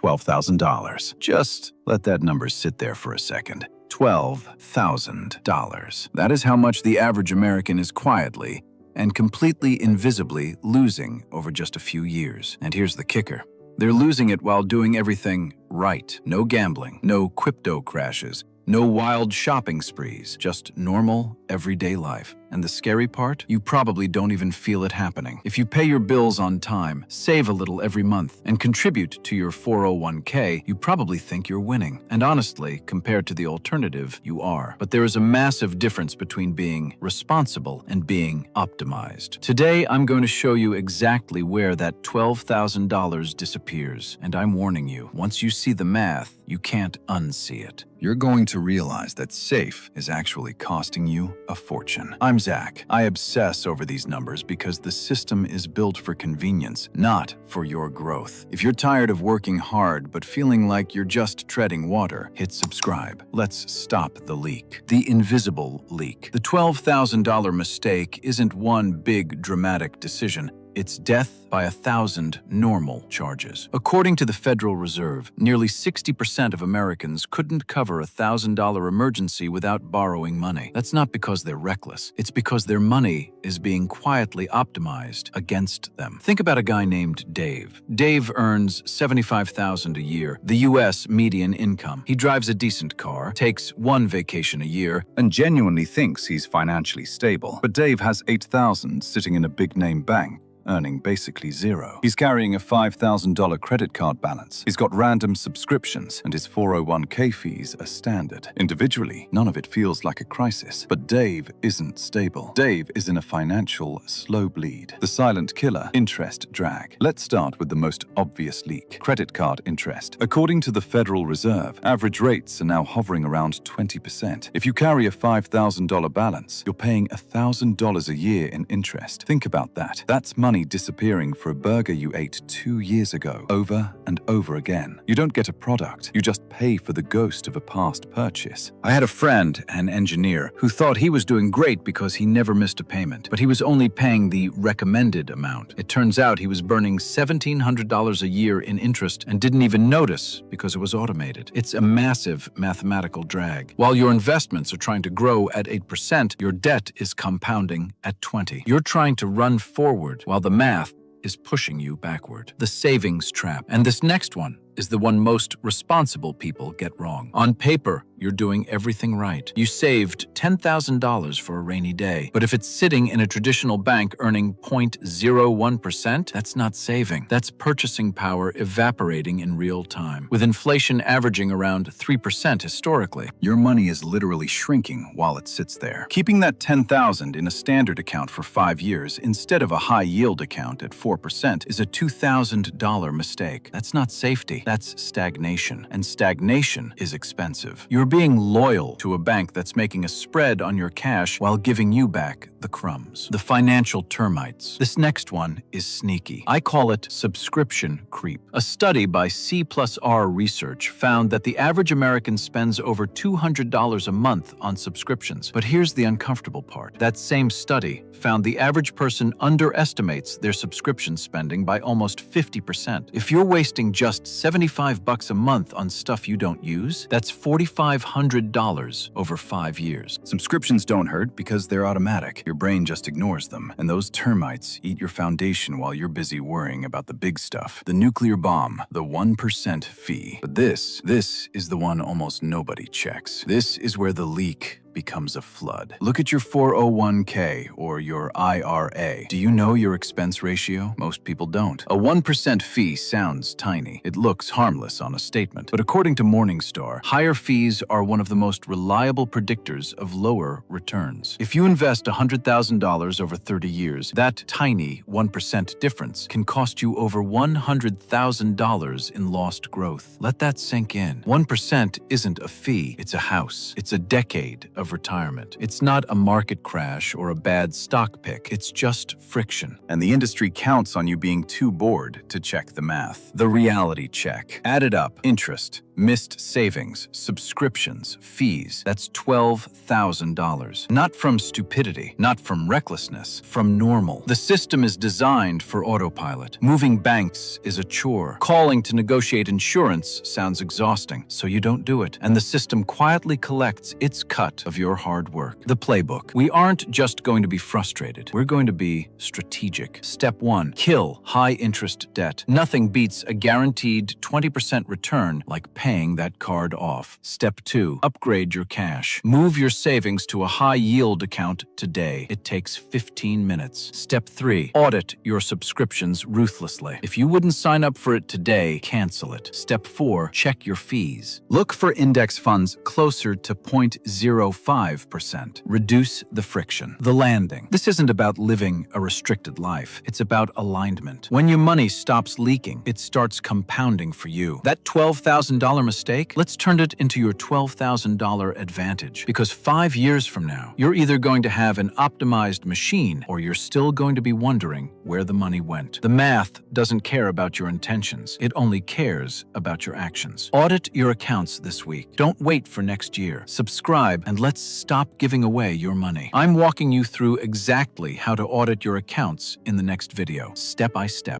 $12,000. Just let that number sit there for a second. $12,000. That is how much the average American is quietly and completely invisibly losing over just a few years. And here's the kicker. They're losing it while doing everything right. No gambling, no crypto crashes, no wild shopping sprees, just normal, everyday life. And the scary part? You probably don't even feel it happening. If you pay your bills on time, save a little every month, and contribute to your 401k, you probably think you're winning. And honestly, compared to the alternative, you are. But there is a massive difference between being responsible and being optimized. Today, I'm going to show you exactly where that $12,000 disappears. And I'm warning you, once you see the math, you can't unsee it. You're going to realize that SAFE is actually costing you a fortune. I'm Zach. I obsess over these numbers because the system is built for convenience, not for your growth. If you're tired of working hard but feeling like you're just treading water, hit subscribe. Let's stop the leak. The invisible leak. The $12,000 mistake isn't one big dramatic decision. It's death by 1,000 normal charges. According to the Federal Reserve, nearly 60% of Americans couldn't cover a $1,000 emergency without borrowing money. That's not because they're reckless. It's because their money is being quietly optimized against them. Think about a guy named Dave. Dave earns $75,000 a year, the U.S. median income. He drives a decent car, takes one vacation a year, and genuinely thinks he's financially stable. But Dave has $8,000 sitting in a big-name bank, earning basically zero. He's carrying a $5,000 credit card balance. He's got random subscriptions, and his 401k fees are standard. Individually, none of it feels like a crisis. But Dave isn't stable. Dave is in a financial slow bleed. The silent killer, interest drag. Let's start with the most obvious leak, credit card interest. According to the Federal Reserve, average rates are now hovering around 20%. If you carry a $5,000 balance, you're paying $1,000 a year in interest. Think about that. That's money disappearing for a burger you ate 2 years ago, over and over again. You don't get a product, you just pay for the ghost of a past purchase. I had a friend, an engineer, who thought he was doing great because he never missed a payment, but he was only paying the recommended amount. It turns out he was burning $1,700 a year in interest and didn't even notice because it was automated. It's a massive mathematical drag. While your investments are trying to grow at 8%, your debt is compounding at 20%. You're trying to run forward while the math is pushing you backward. The savings trap. And this next one is the one most responsible people get wrong. On paper, you're doing everything right. You saved $10,000 for a rainy day. But if it's sitting in a traditional bank earning 0.01%, that's not saving. That's purchasing power evaporating in real time. With inflation averaging around 3% historically, your money is literally shrinking while it sits there. Keeping that $10,000 in a standard account for 5 years instead of a high-yield account at 4% is a $2,000 mistake. That's not safety. That's stagnation. And stagnation is expensive. You're being loyal to a bank that's making a spread on your cash while giving you back the crumbs. The financial termites. This next one is sneaky. I call it subscription creep. A study by C+R Research found that the average American spends over $200 a month on subscriptions. But here's the uncomfortable part. That same study found the average person underestimates their subscription spending by almost 50%. If you're wasting just $75 a month on stuff you don't use, that's $4,500 over 5 years. Subscriptions don't hurt because they're automatic. Your brain just ignores them. And those termites eat your foundation while you're busy worrying about the big stuff. The nuclear bomb, the 1% fee. But this is the one almost nobody checks. This is where the leak becomes a flood. Look at your 401k or your IRA. Do you know your expense ratio? Most people don't. A 1% fee sounds tiny. It looks harmless on a statement. But according to Morningstar, higher fees are one of the most reliable predictors of lower returns. If you invest $100,000 over 30 years, that tiny 1% difference can cost you over $100,000 in lost growth. Let that sink in. 1% isn't a fee, it's a house. It's a decade of retirement. It's not a market crash or a bad stock pick. It's just friction. And the industry counts on you being too bored to check the math. The reality check. Add it up. Interest, Missed savings, subscriptions, fees. That's $12,000. Not from stupidity, not from recklessness, from normal. The system is designed for autopilot. Moving banks is a chore. Calling to negotiate insurance sounds exhausting, so you don't do it. And the system quietly collects its cut of your hard work. The playbook. We aren't just going to be frustrated. We're going to be strategic. Step 1. Kill high-interest debt. Nothing beats a guaranteed 20% return like paying that card off. Step 2. Upgrade your cash. Move your savings to a high-yield account today. It takes 15 minutes. Step 3. Audit your subscriptions ruthlessly. If you wouldn't sign up for it today, cancel it. Step 4. Check your fees. Look for index funds closer to 0.05%. Reduce the friction. The landing. This isn't about living a restricted life. It's about alignment. When your money stops leaking, it starts compounding for you. That $12,000 mistake, let's turn it into your $12,000 advantage. Because 5 years from now, you're either going to have an optimized machine or you're still going to be wondering where the money went. The math doesn't care about your intentions. It only cares about your actions. Audit your accounts this week. Don't wait for next year. Subscribe and let's stop giving away your money. I'm walking you through exactly how to audit your accounts in the next video, step by step.